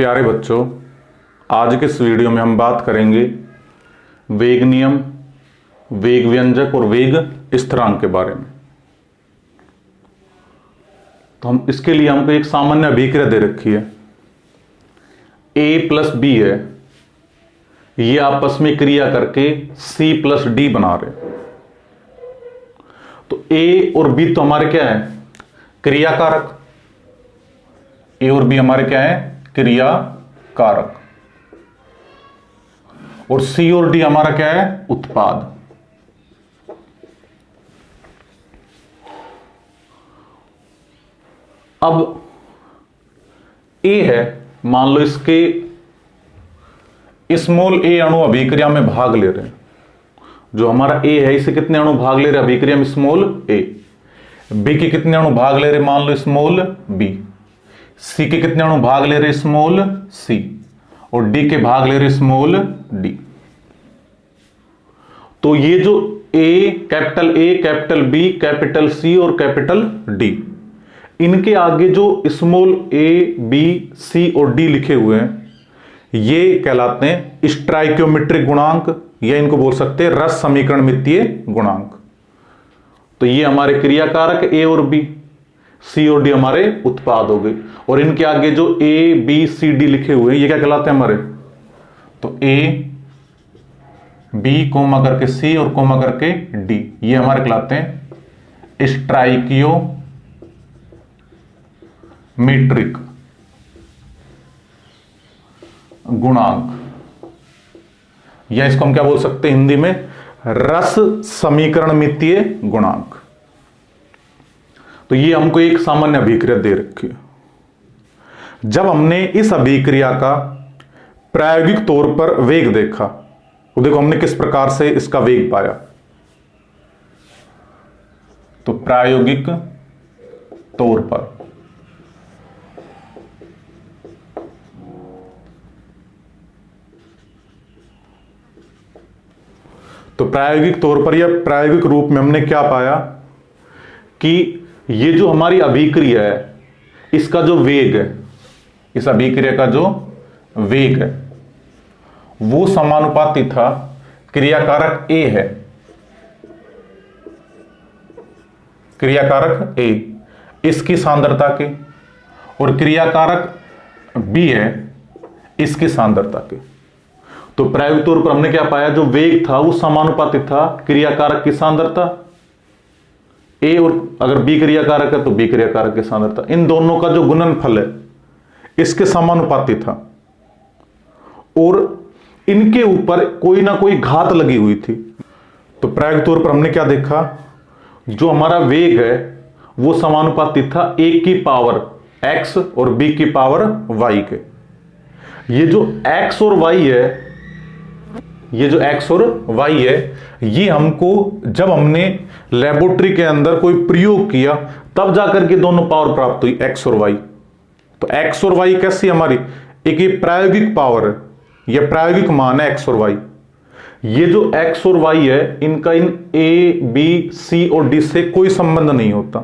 प्यारे बच्चों, आज के इस वीडियो में हम बात करेंगे वेग नियम, वेग व्यंजक और वेग स्थिरांक के बारे में। तो हम इसके लिए हमको एक सामान्य अभिक्रिया दे रखी है, a प्लस बी है, ये आपस में क्रिया करके c प्लस डी बना रहे हैं। तो a और b तो हमारे क्या है, क्रिया कारक। a और b हमारे क्या है, क्रिया कारक। और c और d हमारा क्या है, उत्पाद। अब a है, मान लो इसके स्मॉल a अणु अभिक्रिया में भाग ले रहे हैं। जो हमारा a है, इसे कितने अणु भाग ले रहे हैं अभिक्रिया में, स्मॉल a। b के कितने अणु भाग ले रहे, मान लो स्मॉल b। c के कितने अणु भाग ले रहे, स्मॉल c। और d के भाग ले रहे, स्मॉल d। तो ये जो कैपिटल B, कैपिटल C और कैपिटल D, इनके आगे जो स्मॉल a, b, c और d लिखे हुए हैं, ये कहलाते हैं स्टोइकियोमेट्रिक गुणांक, या इनको बोल सकते हैं रस समीकरणमितीय गुणांक। तो ये हमारे क्रिया कारक a और b, c और d हमारे उत्पाद हो गए। और इनके आगे जो a, b, c, d लिखे हुए हैं, ये क्या कहलाते हैं हमारे, तो a, b कोमा करके c और कोमा करके d, ये हमारे कहलाते हैं स्टोइकियोमेट्रिक गुणांक, या इसको हम क्या बोल सकते हैं हिंदी में, रस समीकरणमितीय गुणांक। तो ये हमको एक सामान्य अभिक्रिया दे रखी है। जब हमने इस अभिक्रिया का प्रायोगिक तौर पर वेग देखा, तो देखो हमने किस प्रकार से इसका वेग पाया। तो प्रायोगिक तौर पर या प्रायोगिक रूप में हमने क्या पाया कि ये जो हमारी अभिक्रिया है, इसका जो वेग है, इस अभिक्रिया का जो वेग है, वो समानुपाती था क्रियाकारक A है, क्रियाकारक A इसकी सांद्रता के, और क्रियाकारक B है इसकी सांद्रता के। तो प्रायोगिक तौर पर हमने क्या पाया, जो वेग था वो समानुपाती था क्रियाकारक की सांद्रता A, और अगर B क्रियाकारक है तो B क्रियाकारक की सांद्रता, इन दोनों का जो गुणनफल है इसके समानुपाती था। और इनके ऊपर कोई ना कोई घात लगी हुई थी। तो प्रायोगिक तौर पर हमने क्या देखा, जो हमारा वेग है वो समानुपाती था a की पावर x और b की पावर y के। ये जो x और y है, ये हमको जब हमने लेबोरेटरी के अंदर कोई प्रयोग किया तब जाकर के दोनों पावर प्राप्त हुई, x और y। तो x और y कैसी हमारी, एक ये प्रायोगिक पावर है, ये प्रायोगिक मान है x और y। ये जो x और y है, इनका इन a, b, c और d से कोई संबंध नहीं होता।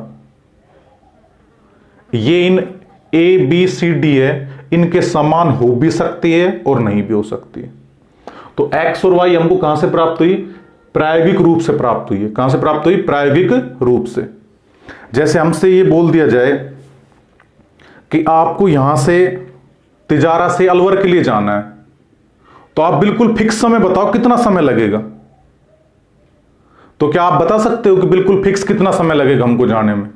ये इन a, b, c, d है, इनके समान हो भी सकती है और नहीं भी हो सकती है। तो x और y हमको कहां से प्राप्त हुई, प्रायोगिक रूप से प्राप्त हुई है। कहां से प्राप्त हुई, प्रायोगिक रूप से। जैसे हमसे ये बोल दिया जाए कि आपको यहां से तिजारा से अलवर के लिए जाना है, तो आप बिल्कुल फिक्स समय बताओ कितना समय लगेगा। तो क्या आप बता सकते हो कि बिल्कुल फिक्स कितना समय लगेगा हमको जाने में,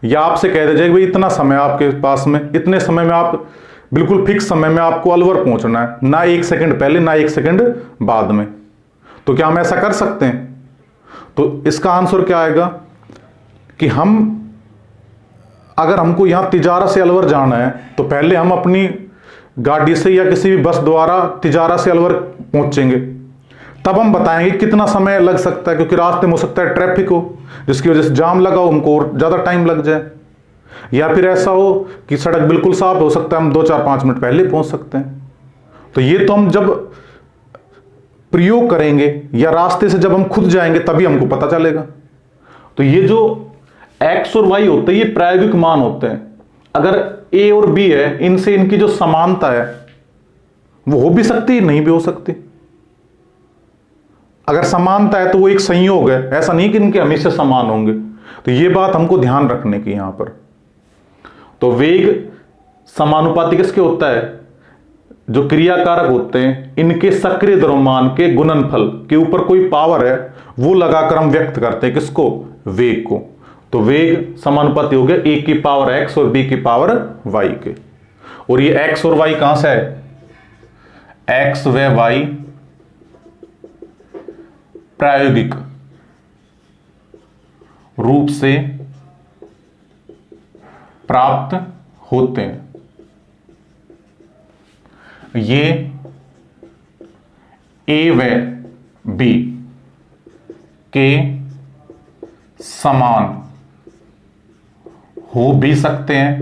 या आपसे कह दिया जाए भाई इतना समय आपके पास में, इतने समय में आप बिल्कुल फिक्स समय में आपको अलवर पहुंचना है, ना 1 सेकंड पहले ना 1 सेकंड बाद में। तो क्या हम ऐसा कर सकते हैं? तो इसका आंसर क्या आएगा कि हम, अगर हमको यहां तिजारा से अलवर जाना है, तो पहले हम अपनी गाड़ी से या किसी भी बस द्वारा तिजारा से अलवर पहुंचेंगे, तब हम बताएंगे कितना समय लग सकता है, क्योंकि रास्ते में हो सकता है ट्रैफिक हो, जिसकी वजह से जाम लगा हो, हमको और ज्यादा टाइम लग जाए। या फिर ऐसा हो कि सड़क बिल्कुल साफ हो सकता है, हम 2, 4, 5 मिनट पहले पहुंच सकते हैं। तो ये तो हम जब प्रयोग करेंगे या रास्ते से जब हम खुद जाएंगे तभी हमको पता चलेगा। तो ये जो x और y होते हैं, ये प्रायोगिक मान होते हैं। अगर ए और बी है, इनसे इनकी जो समानता है वो हो भी सकती है, नहीं भी हो सकती। अगर समानता है तो वो एक संयोग है, ऐसा नहीं कि इनके हमेशा समान होंगे। तो ये बात हमको ध्यान रखने की यहां पर। तो वेग समानुपाती किसके होता है? जो क्रियाकारक होते हैं इनके सक्रिय द्रव्यमान के गुणनफल के ऊपर कोई पावर है वो लगाकर हम व्यक्त करते हैं किसको? वेग को। तो वेग समानुपाती हो गया ए की पावर एक्स और बी की पावर वाई के। और ये एक्स और वाई कहां से है? एक्स व वाई प्रायोगिक रूप से प्राप्त होते हैं। ये ए व बी के समान हो भी सकते हैं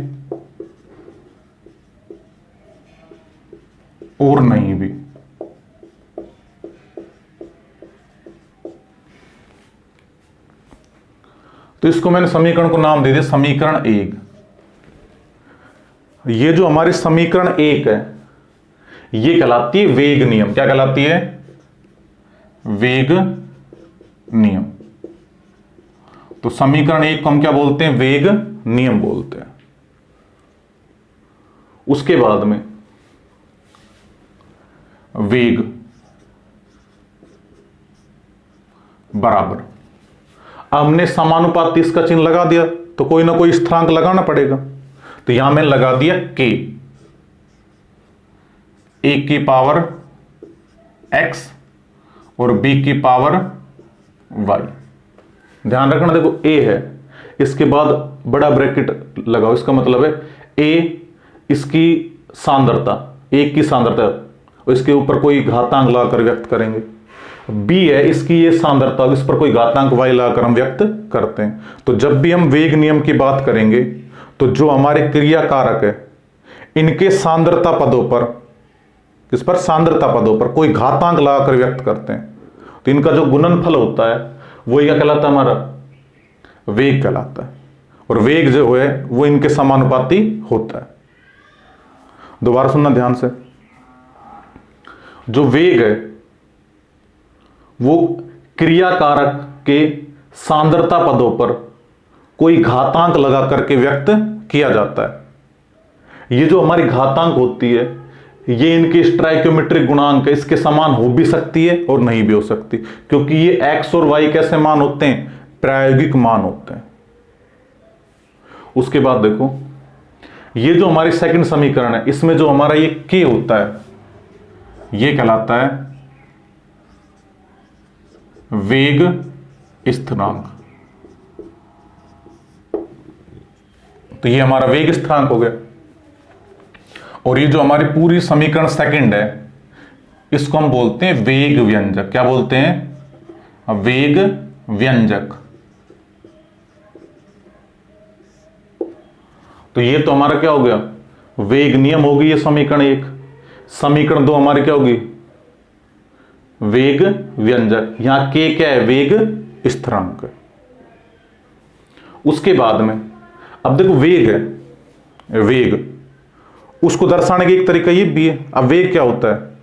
और नहीं भी। तो इसको मैंने समीकरण को नाम दे दिया समीकरण 1। ये जो हमारी समीकरण 1 है ये कहलाती है वेग नियम। क्या कहलाती है? वेग नियम। तो समीकरण 1 को हम क्या बोलते हैं? वेग नियम बोलते हैं। उसके बाद में वेग बराबर, हमने समानुपाती इसका चिन्ह लगा दिया तो कोई ना कोई स्थिरांक लगाना पड़ेगा। तो यहां मैंने लगा दिया k, ए की पावर x और b की पावर y। ध्यान रखना, देखो a है, इसके बाद बड़ा ब्रैकेट लगाओ, इसका मतलब है a इसकी सांद्रता, एक की सांद्रता, और इसके ऊपर कोई घातांक लगाकर व्यक्त करेंगे। b है, इसकी ये सांद्रता, इस पर कोई घातांक y लगाकर हम व्यक्त करते हैं। तो जब भी हम वेग नियम की बात करेंगे तो जो हमारे क्रिया कारक है इनके सांद्रता पदों पर, किस पर? सांद्रता पदों पर कोई घातांक लगाकर व्यक्त करते हैं। तो इनका जो गुणनफल होता है वो क्या कहलाता है? हमारा वेग कहलाता है। और वेग जो है वो इनके समानुपाती होता है। दोबारा सुनना ध्यान से, जो वेग है वो क्रिया कारक के सांद्रता पदों पर कोई घातांक लगा करके व्यक्त किया जाता है। ये जो हमारी घातांक होती है ये इनके स्ट्राइकोमेट्रिक गुणांक है, इसके समान हो भी सकती है और नहीं भी हो सकती, क्योंकि ये x और y कैसे मान होते हैं? प्रायोगिक मान होते हैं। उसके बाद देखो, ये जो हमारी सेकंड समीकरण है इसमें जो हमारा ये k होता है ये कहलाता है वेग स्थिरांक। तो ये हमारा वेग स्थिरांक हो गया। और ये जो हमारी पूरी समीकरण सेकंड है इसको हम बोलते हैं वेग व्यंजक। क्या बोलते हैं? वेग व्यंजक। तो ये तो हमारा क्या हो गया? वेग नियम होगी ये समीकरण 1। समीकरण 2 हमारी क्या होगी? वेग व्यंजक। यहां के क्या है? वेग स्थिरांक। उसके बाद में अब देखो वेग है, वेग उसको दर्शाने का एक तरीका ये भी है। अब वेग क्या होता है?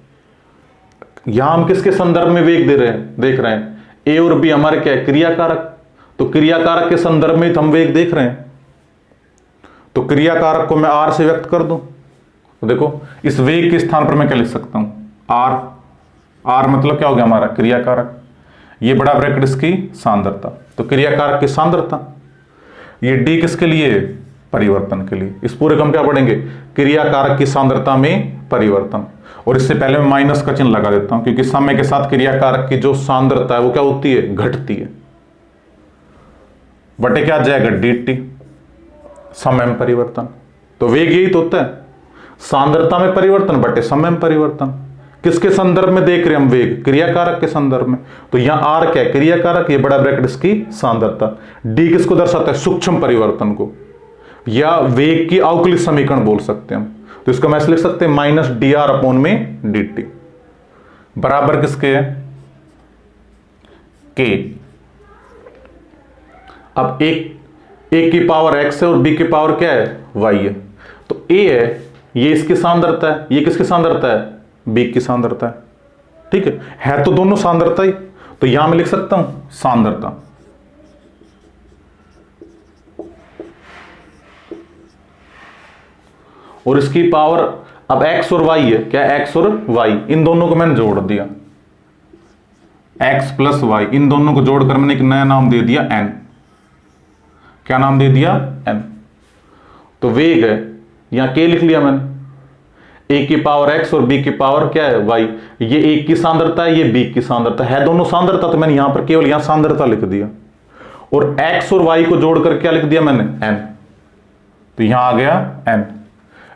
यहां हम किसके संदर्भ में वेग देख रहे हैं? ए और बी हमारे क्या है? क्रियाकारक। तो क्रियाकारक के संदर्भ में हम वेग देख रहे हैं। तो क्रियाकारक को मैं आर से व्यक्त कर दूं तो देखो इस वेग के स्थान पर मैं क्या लिख सकता हूं? आर। आर मतलब क्या हो गया हमारा? क्रियाकारक। ये बड़ा ब्रैकेट इसकी सांद्रता, तो क्रियाकारक की सांद्रता। ये डी किसके लिए? परिवर्तन के लिए। इस पूरे को हम क्या पढ़ेंगे? क्रियाकारक की सांद्रता में परिवर्तन। और इससे पहले मैं माइनस का चिन्ह लगा देता हूं क्योंकि समय के साथ क्रियाकारक की जो सांद्रता है वो क्या होती है? घटती है। बटे क्या आ जाएगा? dt, समय में परिवर्तन। तो वेग यही तो होता है, सांद्रता में परिवर्तन बटे समय में परिवर्तन। किसके संदर्भ में देख रहे हैं हम वेग? क्रियाकारक के संदर्भ में। तो यहां आर क्या है? क्रियाकारक, ये बड़ा ब्रैकेट इसकी सांद्रता। डी किसको दर्शाता है? सूक्ष्म परिवर्तन को, या वेग की अवकलित समीकरण बोल सकते हैं हम। तो इसको हम ऐसे लिख सकते हैं माइनस डी आर अपॉन में डी टी बराबर किसके है? के। अब एक की पावर x है और b की पावर क्या है? y है। तो a है, ये इसकी सांद्रता है, ये किसकी सांद्रता है, b की सांद्रता है। ठीक है तो दोनों सांद्रता ही, तो यहां मैं लिख सकता हूं सांद्रता, और इसकी पावर अब x और y है, क्या x और y, इन दोनों को मैंने जोड़ दिया, x प्लस y, इन दोनों को जोड़कर मैंने एक नया नाम दे दिया n। क्या नाम दे दिया, n। तो वेग है, यहां k लिख लिया मैंने, a की पावर x और b की पावर क्या है y, ये एक की सांद्रता है, ये b की सांद्रता है, दोनों सांद्रता, तो मैंने यहां पर केवल यहां सांद्रता लिख दिया, और x और y को जोड़कर क्या लिख दिया मैंने, n। तो यहां आ गया n।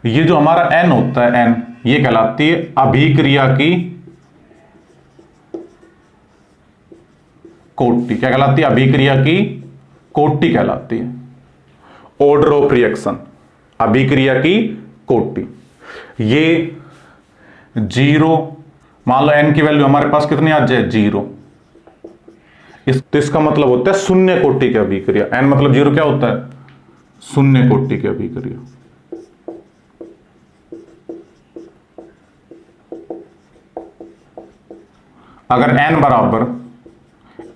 ये जो हमारा n होता है, n, ये कहलाती है अभिक्रिया की कोटि। क्या कहलाती है, अभिक्रिया की कोटि कहलाती है, ऑर्डर ऑफ रिएक्शन, अभिक्रिया की कोटि। ये 0, मान लो n की वैल्यू हमारे पास कितनी आ जाए, 0, तो इसका मतलब होता है शून्य कोटि की अभिक्रिया। n मतलब 0 क्या होता है, शून्य कोटि की अभिक्रिया। अगर n बराबर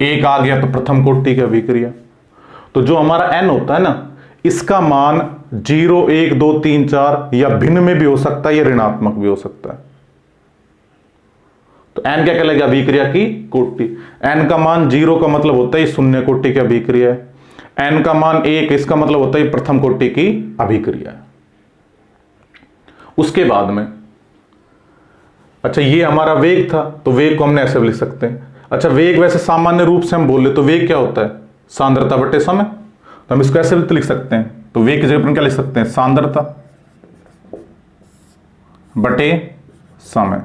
1 आ गया तो प्रथम कोटि की अभिक्रिया। तो जो हमारा n होता है ना, इसका मान 0, 1, 2, 3, 4 या भिन्न में भी हो सकता है या ऋणात्मक भी हो सकता है। तो n क्या कहलाएगा, अभिक्रिया की कोटि। n का मान 0 का मतलब होता है शून्य कोटि की अभिक्रिया है, n का मान 1, इसका मतलब होता है प्रथम कोटि की अभिक्रिया है। उसके बाद में, अच्छा ये हमारा वेग था, तो वेग को हमने ऐसे भी लिख सकते हैं। अच्छा वेग वैसे सामान्य रूप से हम बोल ले तो वेग क्या होता है, सांद्रता बटे समय, तो हम इसको ऐसे भी तो लिख सकते हैं। तो वेग की जगह पर क्या लिख सकते हैं, सांद्रता बटे समय।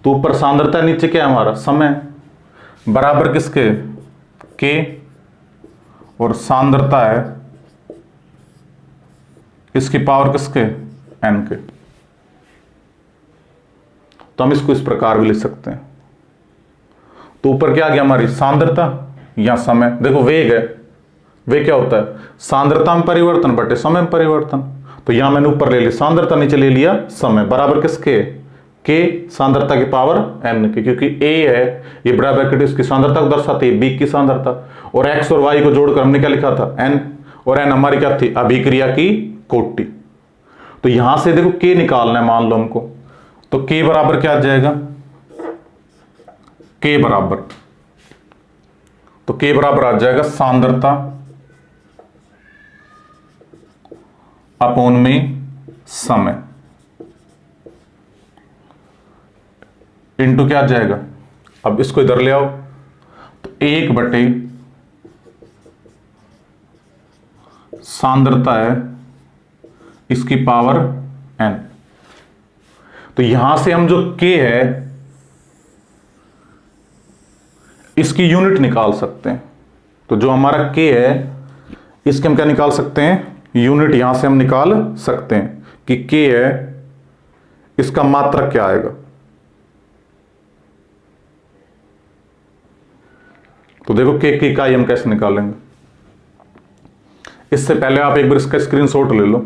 तो ऊपर सांद्रता, नीचे क्या है हमारा समय, बराबर किसके, k, और सांद्रता है इसकी पावर किसके, n के। तो हम इसको इस प्रकार भी लिख सकते हैं। तो ऊपर क्या आ गया, हमारी सांद्रता या समय। देखो वेग है, वेग क्या होता है, सांद्रता में परिवर्तन बटे समय में परिवर्तन। तो यहां मैंने ऊपर ले लिया सांद्रता, नीचे ले लिया समय, बराबर किसके, k सांद्रता की पावर n की, क्योंकि a है ये बड़ा ब्रैकेट इसकी सांद्रता को दर्शाती है, b की सांद्रता, और x और y को जोड़कर हमने क्या लिखा था, n, और n हमारी क्या थी, अभिक्रिया की कोटि। तो यहां से देखो k निकालना है मान लो हमको, तो k बराबर क्या आ जाएगा, k बराबर, तो k बराबर आ जाएगा सांद्रता अपॉन में समय, इंटू क्या आ जाएगा, अब इसको इधर ले आओ, तो 1 बटे सांद्रता है इसकी पावर n। तो यहां से हम जो k है इसकी यूनिट निकाल सकते हैं। तो जो हमारा k है इसके हम क्या निकाल सकते हैं, यूनिट यहां से हम निकाल सकते हैं कि k है, इसका मात्रक क्या आएगा। तो देखो k की इकाई हम कैसे निकालेंगे। इससे पहले आप एक बार इसका स्क्रीनशॉट ले लो।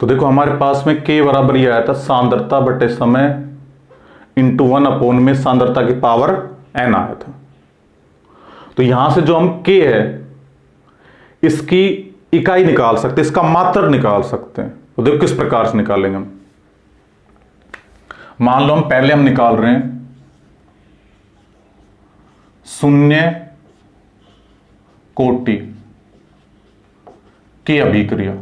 तो देखो हमारे पास में k बराबर ये आया था सांद्रता बटे समय इंटू 1 अपॉन में सांद्रता की पावर n आया था। तो यहां से जो हम k है इसकी इकाई निकाल सकते हैं, इसका मात्रक निकाल सकते हैं। तो देखो किस प्रकार से निकालेंगे हम। मान लो पहले हम निकाल रहे हैं शून्य कोटि की अभिक्रिया,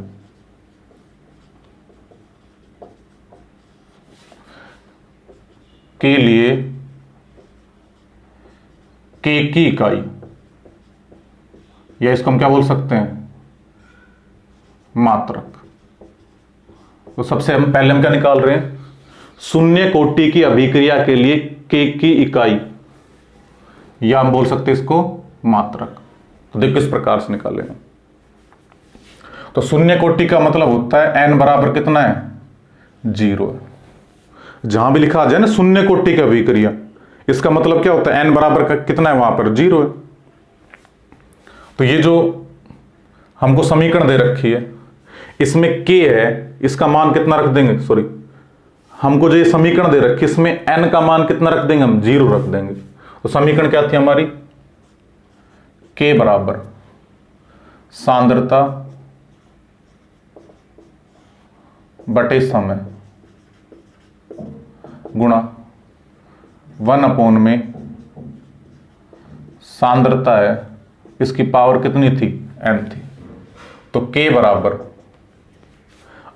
के लिए के की इकाई, या इसको हम क्या बोल सकते हैं, मात्रक। तो सबसे पहले हम क्या निकाल रहे हैं, शून्य कोटि की अभिक्रिया के लिए के की इकाई, या हम बोल सकते हैं इसको मात्रक। तो देखो किस प्रकार से निकालेंगे। तो शून्य कोटि का मतलब होता है n बराबर कितना है, 0 है। जहां भी लिखा आ जाए ना शून्य कोटि की अभिक्रिया, इसका मतलब क्या होता है, n बराबर का कितना है, वहां पर 0 है। तो ये जो हमको समीकरण दे रखी है, इसमें k है, इसका मान कितना रख देंगे, सॉरी हमको जो ये समीकरण दे रखी है, इसमें n का मान कितना रख देंगे, हम 0 रख देंगे। तो समीकरण क्या थी हमारी, k बराबर सांद्रता बटे समय गुणा 1 में सांद्रता है, इसकी पावर कितनी थी, n थी। तो k बराबर,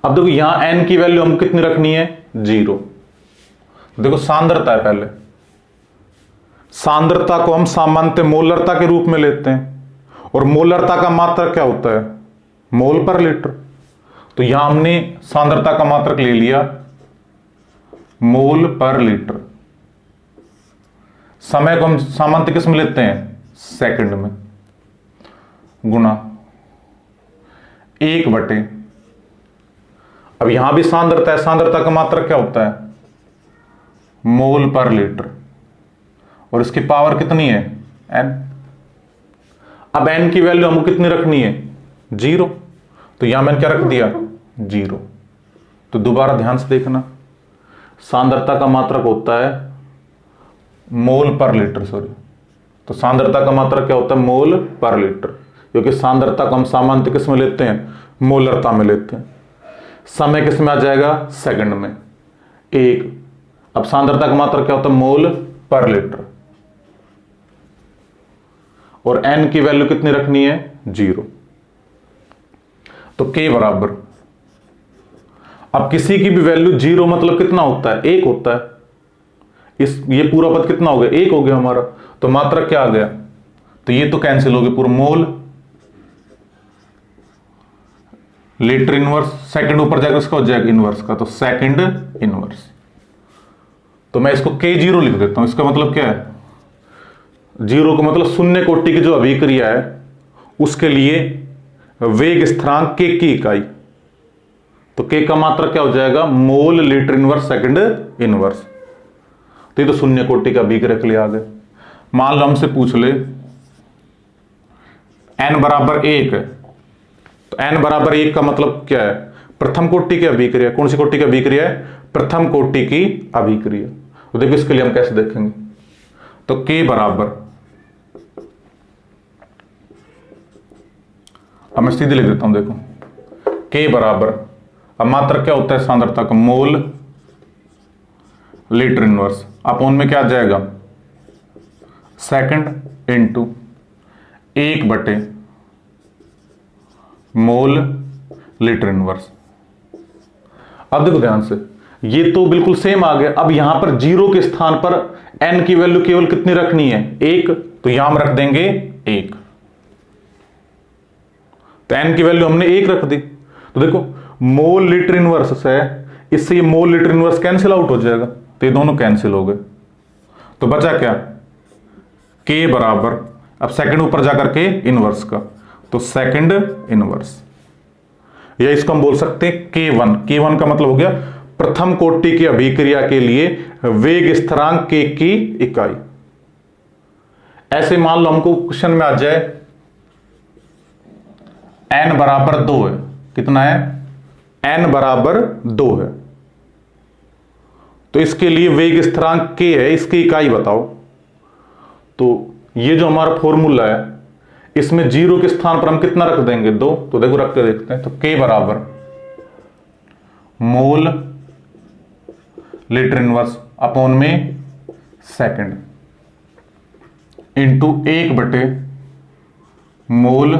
अब देखो यहां n की वैल्यू हमको कितनी रखनी है, 0। देखो सांद्रता है, पहले सांद्रता को हम सामान्य मोलरता के रूप में लेते हैं, और मोलरता का मात्रक क्या होता है, मोल पर लीटर। तो यहां हमने सांद्रता का मात्रक ले लिया, मोल पर लीटर। समय को हम सामान्य किस में लेते हैं, सेकंड में, गुणा 1 बटे, अब यहां भी सांद्रता है, सांद्रता का मात्रक क्या होता है, मोल पर लीटर, और इसकी पावर कितनी है, n। अब n की वैल्यू हमको कितनी रखनी है, 0। तो यहां मैंने क्या रख दिया, 0। तो दोबारा ध्यान से देखना, सांद्रता का मात्रक होता है मोल पर लीटर, सॉरी। तो सांद्रता का मात्रक क्या होता है, मोल पर लीटर, क्योंकि सांद्रता को हम सामान्य किस में लेते हैं, मोलरता में लेते हैं। समय किस में आ जाएगा, सेकंड में, 1। अब सांद्रता का मात्रक क्या होता है, मोल पर लीटर, और n की वैल्यू कितनी रखनी है, 0। तो k बराबर, अब किसी की भी वैल्यू 0 मतलब कितना होता है, 1 होता है। ये पूरा पद कितना हो गया, 1 हो गया हमारा। तो मात्रक क्या आ गया, तो ये तो कैंसिल हो गया पूरा, मोल लीटर इनवर्स, सेकंड ऊपर जाकर इसका हो जाएगा इनवर्स का, तो सेकंड इनवर्स। तो मैं इसको k0 लिख देता हूं। इसका मतलब क्या है, 0 का मतलब शून्य कोटि की जो अभिक्रिया है उसके लिए वेग स्थिरांक k की इकाई। तो k का मात्रक क्या हो जाएगा, mole litre inverse second inverse. तो ये तो शून्य कोटि का अभिक्रिया के लिए आ गए। मान लो हमसे पूछ ले n बराबर 1 है, तो n बराबर 1 का मतलब क्या है, प्रथम कोटि की अभिक्रिया। कौन सी कोटि की अभिक्रिया है, प्रथम कोटि की अभिक्रिया। तो देखो इसके लिए हम कैसे देखेंगे, तो k बराबर, अब मैं सीधे लिख देता हूं, देखो k बराबर, अब मात्रक क्या होता है सांद्रता का, मोल लीटर इनवर्स, अपॉन में क्या आ जाएगा, सेकंड इंटू 1 बटे मोल लीटर इनवर्स। अब देखो ध्यान से, ये तो बिल्कुल सेम आ गया। अब यहां पर 0 के स्थान पर n की वैल्यू केवल कितनी रखनी है, 1। तो यहां हम रख देंगे 1। तो n की वैल्यू हमने 1 रख दी। तो देखो मोल लीटर इनवर्स है, इससे ये mole litre inverse cancel out हो जाएगा, तो ये दोनों कैंसिल हो गए। तो बचा क्या, k बराबर, अब सेकंड ऊपर जाकर के इनवर्स का, तो सेकंड इनवर्स, या इसको हम बोल सकते हैं k1। k1 का मतलब हो गया प्रथम कोटि की अभिक्रिया के लिए वेग स्थिरांक k की इकाई। ऐसे मान लो हमको क्वेश्चन में आ जाए n बराबर 2 है, कितना है, n बराबर 2 है, तो इसके लिए वेग स्थिरांक k है, इसकी इकाई बताओ। तो ये जो हमारा फॉर्मूला है, इसमें 0 के स्थान पर हम कितना रख देंगे, 2। तो देखो रख के देखते हैं। तो k बराबर मोल लीटर इनवर्स अपॉन में second into 1 mole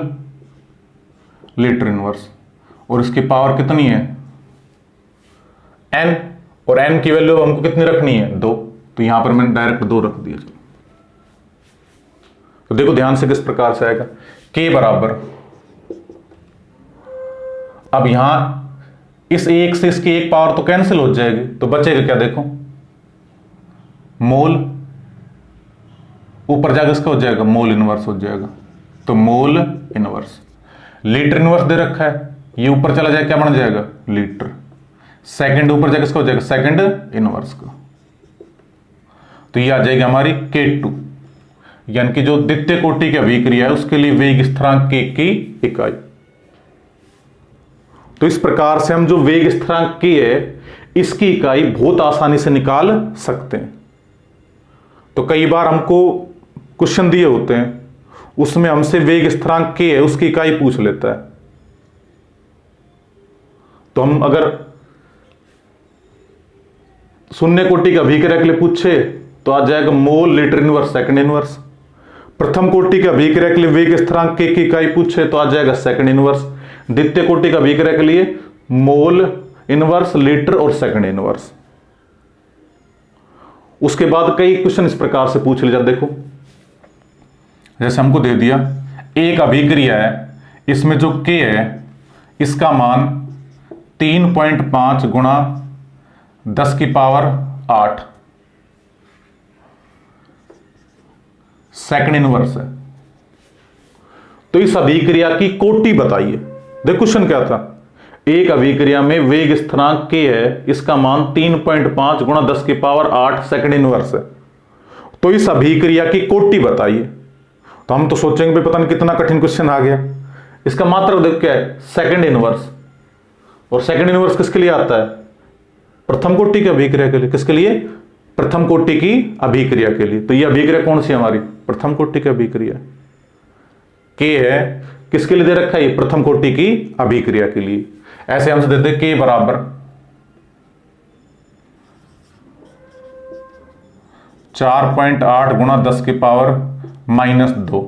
litre inverse, और इसकी पावर कितनी है n, और n की वैल्यू हमको कितनी रखनी है 2, तो यहां पर मैंने डायरेक्ट 2 रख दिया। तो देखो ध्यान से किस प्रकार से आएगा, k बराबर, अब यहां इस एक से इसकी एक पावर तो कैंसिल हो जाएगी, तो बचेगा क्या, देखो मोल, ऊपर जाकर इसका हो जाएगा मोल इनवर्स हो जाएगा, तो मोल इनवर्स, लीटर इनवर्स दे रखा है, ये ऊपर चला जाए क्या बन जाएगा लीटर, सेकंड ऊपर जाकर इसका हो जाएगा सेकंड इनवर्स का, तो ये आ जाएगी हमारी K2, यानी कि जो द्वितीय कोटि की अभिक्रिया है उसके लिए वेग स्थिरांक K की इकाई। तो इस प्रकार से हम जो वेग स्थिरांक K है इसकी इकाई बहुत आसानी से निकाल सकते हैं। तो कई बार हमको क्वेश्चन दिए होते हैं, उसमें हमसे वेग स्थिरांक K है उसकी इकाई पूछ लेता है, तो हम अगर शून्य कोटि का अभिक्रिया के लिए पूछे तो आ जाएगा mole litre inverse second inverse, प्रथम कोटि का अभिक्रिया के लिए वेग स्थिरांक K की इकाई पूछे तो आ जाएगा सेकंड इनवर्स, द्वितीय कोटि का अभिक्रिया के लिए मोल इनवर्स लीटर और सेकंड इनवर्स। उसके बाद कई क्वेश्चन इस प्रकार से पूछ लिया, देखो जैसे हमको दे दिया एक अभिक्रिया है, इसमें जो K है इसका मान 3.5 गुणा 10 की पावर 8 सेकंड इनवर्स है, तो इस अभिक्रिया की कोटि बताइए। देखो क्वेश्चन क्या था, एक अभिक्रिया में वेग स्थिरांक K है, इसका मान 3.5 गुणा 10 की पावर 8 सेकंड इनवर्स है, तो इस अभिक्रिया की कोटि बताइए। तो हम तो सोचेंगे भाई पता नहीं कितना कठिन क्वेश्चन आ गया, इसका मात्रक देख क्या है सेकंड इनवर्स, और सेकंड इनवर्स किसके लिए आता है प्रथम कोटि की अभिक्रिया के लिए, किसके लिए प्रथम कोटि की अभिक्रिया के लिए। तो ये अभिक्रिया कौन सी हमारी प्रथम कोटि की अभिक्रिया, K है किसके लिए दे रखा है ये प्रथम कोटि की अभिक्रिया के लिए। ऐसे हमसे देते K बराबर 4.8 गुणा 10 की पावर -2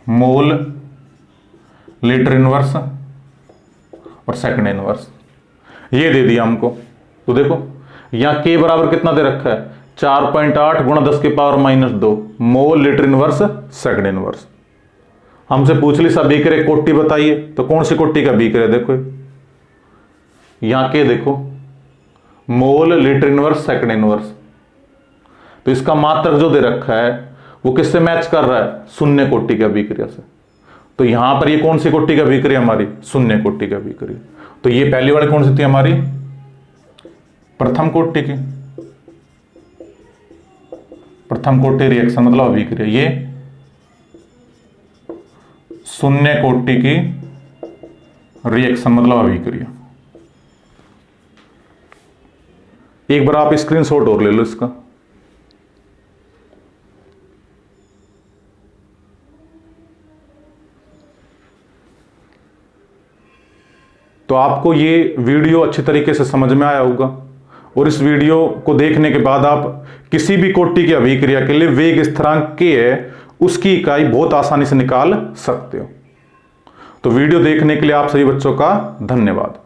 मोल लीटर इनवर्स और सेकंड इनवर्स, ये दे दिया हमको। तो देखो यहां K बराबर कितना दे रखा है 4.8 गुणा 10 की power -2 mole litre inverse second inverse. हमसे पूछ ली अभिक्रिया कोटि बताइए, तो कौन सी कोटि का अभिक्रिया, देखो यहां K देखो mole litre inverse second inverse, तो इसका मात्रक जो दे रखा है वो किससे मैच कर रहा है शून्य कोटि की अभिक्रिया से। तो यहां पर ये कौन सी कोटि की अभिक्रिया हमारी शून्य कोटि की अभिक्रिया, तो ये पहली वाली कौन सी थी हमारी प्रथम कोटि की, प्रथम कोटि रिएक्शन मतलब अभिक्रिया, ये शून्य कोटि की रिएक्शन मतलब अभिक्रिया। एक बार आप स्क्रीनशॉट और ले लो इसका। तो आपको ये वीडियो अच्छी तरीके से समझ में आया होगा, और इस वीडियो को देखने के बाद आप किसी भी कोटि की अभिक्रिया के लिए वेग स्थिरांक K है उसकी इकाई बहुत आसानी से निकाल सकते हो। तो वीडियो देखने के लिए आप सभी बच्चों का धन्यवाद।